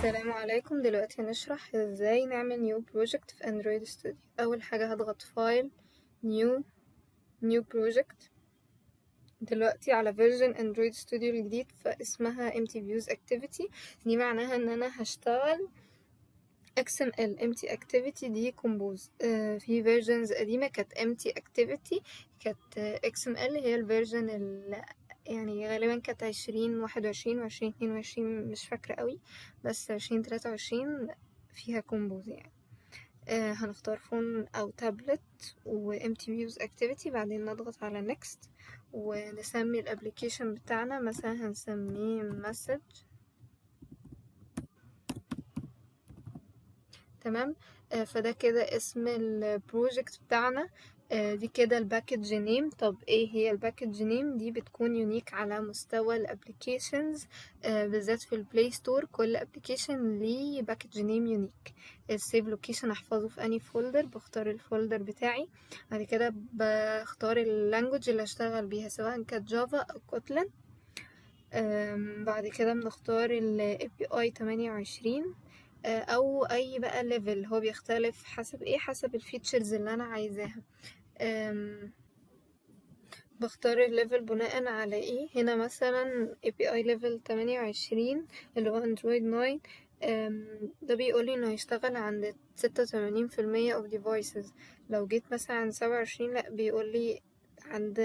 السلام عليكم. دلوقتي هنشرح ازاي نعمل نيو بروجكت في اندرويد ستوديو. اول حاجة هضغط فايل نيو بروجكت. دلوقتي على فيرجن اندرويد ستوديو الجديد فاسمها empty views activity. دي معناها ان انا هشتغل XML empty activity دي compose. في فيرجنز قديمة كانت empty activity كانت XML هي الفيرجن يعني غالبا كانت 2021 و2022 مش فاكرة قوي، بس 2023 فيها compose يعني. هنختار فون او تابلت و empty views activity، بعدين نضغط على next ونسمي الابليكيشن بتاعنا، مثلا هنسميه message. تمام. فده كده اسم البروجكت بتاعنا. دي كده الباكج نيم. طب ايه هي الباكج نيم دي؟ بتكون يونيك على مستوى الابليكيشنز، بالذات في البلاي ستور كل ابليكيشن ليه باكج نيم يونيك. السيف لوكيشن احفظه في اني فولدر، بختار الفولدر بتاعي، بعد كده بختار اللانجوج اللي هشتغل بيها سواء كانت جافا او كوتلين. بعد كده بنختار ال API 28 او اي بقى ليفل، هو بيختلف حسب ايه، حسب الفيتشرز اللي انا عايزاها. بختار الليفل بناء على ايه. هنا مثلا API level 28 اللي هو اندرويد 9. ده بيقولي انه هيشتغل عند 86% of devices. لو جيت مثلا عند 27 لا، بيقولي عند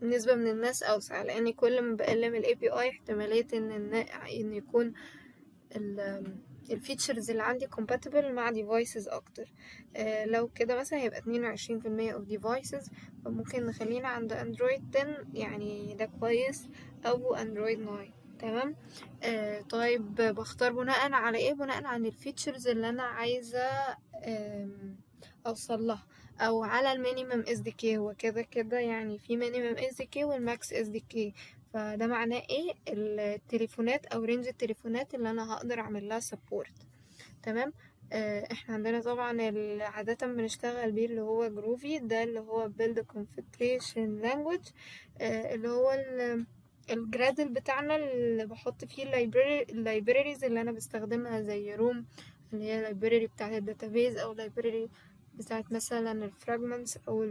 نسبة من الناس اوسع، لان كل ما بقلل ال API احتمالية ان يكون الفيتشرز اللي عندي compatible مع devices اكتر. لو كده مثلا هيبقى 22% of devices، فممكن نخلينا عند اندرويد 10 يعني ده كويس، او اندرويد 9. تمام. طيب بختار بناء على ايه؟ بناء عن الفيتشرز اللي انا عايزة اوصل لها، او على المينيمم اس دي كي. هو كده كده يعني في مينيمم اس دي كي والماكس اس دي كي، فده معناه ايه؟ التليفونات او رينج التليفونات اللي انا هقدر اعمل لها سبورت. تمام. احنا عندنا طبعا عادة بنشتغل بيه اللي هو جروفي، ده اللي هو build configuration language، اللي هو الجرادل بتاعنا اللي بحط فيه اللايبريريز اللي انا بستخدمها، زي روم اللي هي اللايبريري بتاعت الداتابيز، او لايبريري بتاعت مثلا الفراجمنتس او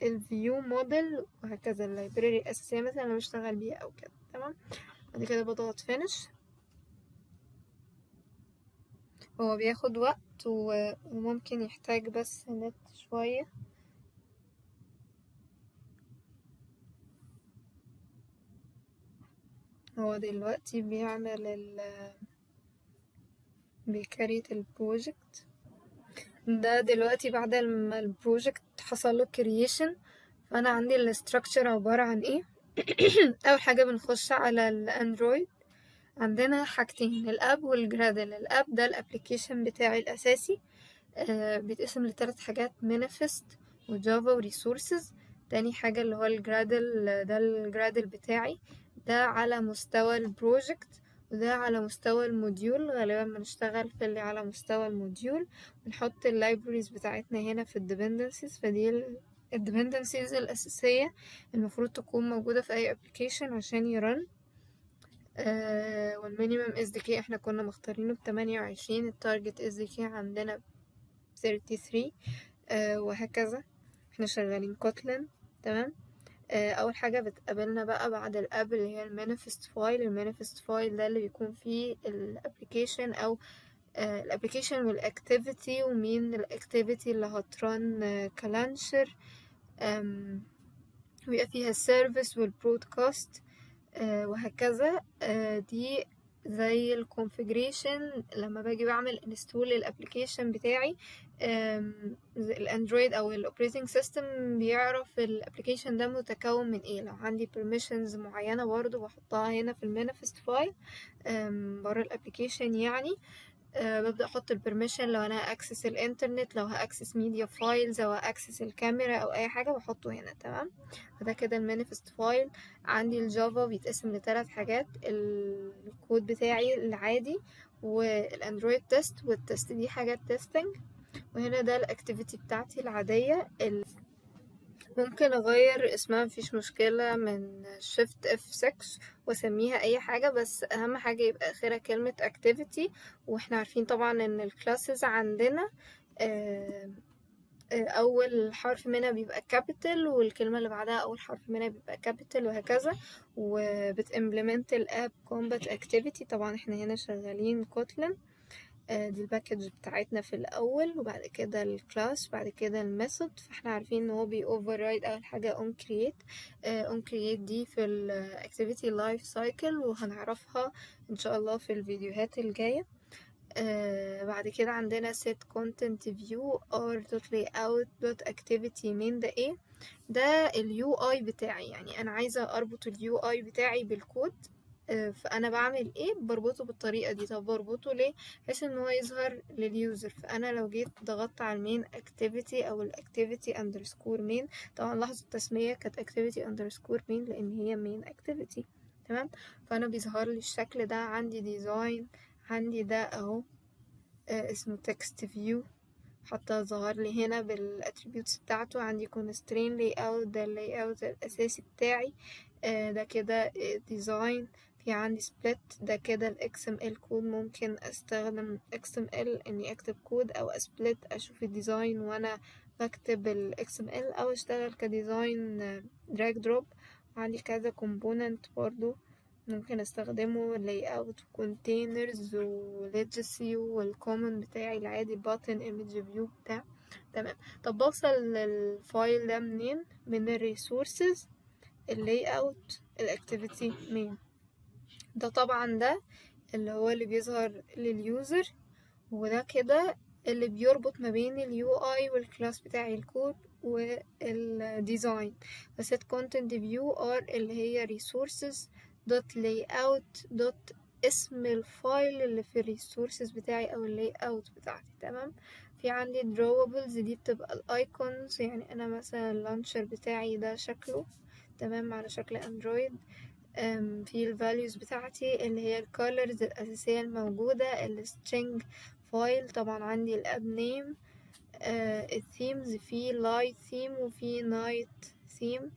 الفيو موديل، وهكذا. اللايبريري الاساسيه مثلا انا بشتغل بيها او كده. تمام. بعد كده بضغط finish. هو بياخد وقت وممكن يحتاج بس نت شوية. هو دلوقتي بيكريت البروجكت ده. دلوقتي بعد ما البروجكت حصل له creation، فانا عندي الاستراكشر عبارة عن ايه. اول حاجة بنخش على الاندرويد، عندنا حاجتين، الاب والجرادل. الاب ده الابليكيشن بتاعي الاساسي، بيتقسم لثلاث حاجات: مانيفست وجافا وريسورسز. تاني حاجة اللي هو الجرادل، ده الجرادل بتاعي، ده على مستوى البروجكت، وده على مستوى الموديول. غالبا بنشتغل في اللي على مستوى الموديول، بنحط اللايبريز بتاعتنا هنا في الديبندنسيز. فدي الديبندنسيز الأساسية المفروض تكون موجودة في أي ابلكيشن عشان يرن. والمينيمم اس دي كي احنا كنا مختارينه ب28، التارجت اس دي كي عندنا 33، وهكذا. احنا شغالين كوتلين. تمام. اول حاجه بتقابلنا بقى بعد الاب اللي هي المانيفست فايل. المانيفست فايل ده اللي بيكون فيه الابليكيشن، او الابليكيشن والاكتيفيتي، ومين الاكتيفيتي اللي هترن كلانشر. بيبقى فيها السيرفيس والبرودكاست، وهكذا. دي زي الكونفيجريشن لما باجي بعمل انستول للابليكيشن بتاعي. الاندرويد او الاوبريتنج سيستم بيعرف الابليكيشن ده متكون من ايه. لو عندي permissions معينه برضو بحطها هنا في المانيفست فايل بره الابليكيشن يعني. ببدأ احط البرميشن لو انا هاكسس الانترنت، لو هاكسس ميديا فايلز، او هاكسس الكاميرا، او اي حاجه بحطه هنا. تمام. فده كده المانيفست فايل. عندي الجافا بيتقسم لثلاث حاجات: الكود بتاعي العادي، والاندرويد تيست، والتست دي حاجات تيستنج، وهنا ده الاكتيفيتي بتاعتي العاديه ممكن اغير اسمها مفيش مشكلة من shift F6 واسميها اي حاجة، بس اهم حاجة يبقى اخرها كلمة activity. واحنا عارفين طبعا ان الكلاسز عندنا اول حرف منها بيبقى capital، والكلمة اللي بعدها اول حرف منها بيبقى capital، وهكذا. وبتimplement الاب combat activity. طبعا احنا هنا شغالين kotlin. دي الباكج بتاعتنا في الاول، وبعد كده الكلاس، بعد كده الميثود. فاحنا عارفين ان هو بي override اول حاجه on create. on create دي في ال activity life cycle، وهنعرفها ان شاء الله في الفيديوهات الجايه. بعد كده عندنا set content view or.layout.activity main. ده ايه؟ ده اليو اي بتاعي، يعني انا عايزه اربط اليو اي بتاعي بالكود. فانا بعمل ايه؟ بربطه بالطريقه دي. طب بربطه ليه؟ بحيث ان هو يظهر لليوزر. فانا لو جيت ضغطت على المين اكتيفيتي او الاكتيفيتي اندرسكور مين، طبعا لاحظوا التسميه كانت اكتيفيتي اندرسكور مين لان هي مين اكتيفيتي. تمام. فانا بيظهر لي الشكل ده. عندي ديزاين، عندي ده اهو اسمه text view، حتى ظهر لي هنا بالاتريبيوتس بتاعته. عندي constraint layout، ده layout الاساسي بتاعي. ده كده design. في عندي split، ده كده ال XML كود. ممكن استخدم XML اني اكتب كود، او split اشوف الديزاين وانا بكتب ال XML، او اشتغل كديزاين drag drop. وعندي كذا component برضو ممكن استخدمه layout containers و legacy والcommon بتاعي العادي button image view بتاع. تمام. طب بوصل للفايل ده منين؟ من الريسورسز، اللاyout، الاكتيفيتي main. ده طبعا ده اللي هو اللي بيظهر لليوزر، وده كده اللي بيربط ما بين اليو اي والكلاس بتاعي الكود والديزاين. فset content view are اللي هي resources dot layout dot اسم الفايل اللي في الريسورسز بتاعي او اللاي اوت بتاعتي. تمام. في عندي drawables، دي بتبقى الايكونز. يعني انا مثلا اللانشر بتاعي ده شكله تمام على شكل اندرويد. في الفاليوز بتاعتي اللي هي الكولرز الأساسية الموجودة، السترينج فايل. طبعا عندي الاب نيم. الثيمز، في لايت ثيم وفي نايت ثيم.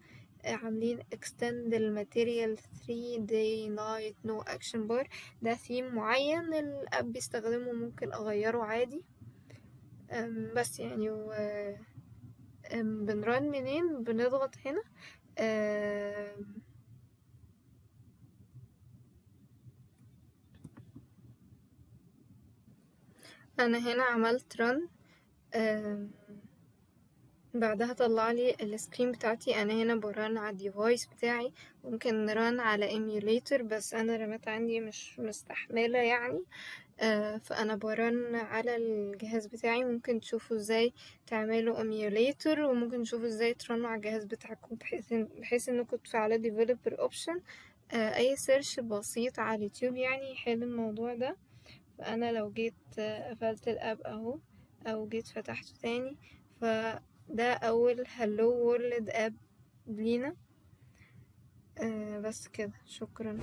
عاملين extend الماتيريال 3 day night no action bar. ده ثيم معين الاب بيستخدمه، ممكن اغيره عادي. بس يعني بنرن منين؟ بنضغط هنا. انا هنا عملت رن. بعدها طلع لي السكرين بتاعتي. انا هنا برن على الديفايس بتاعي. ممكن نرن على ايميوليتر، بس انا الرامات عندي مش مستحمله يعني. فانا برن على الجهاز بتاعي. ممكن تشوفوا ازاي تعملوا ايميوليتر، وممكن تشوفوا ازاي ترنوا على الجهاز بتاعكم بحيث انكم تفعلوا ديفلوبر اوبشن. اي سيرش بسيط على اليوتيوب يعني يحل الموضوع ده. فانا لو جيت قفلت الاب اهو، او جيت فتحته تاني، فده اول هلو وورلد اب لينا. بس كده، شكرا.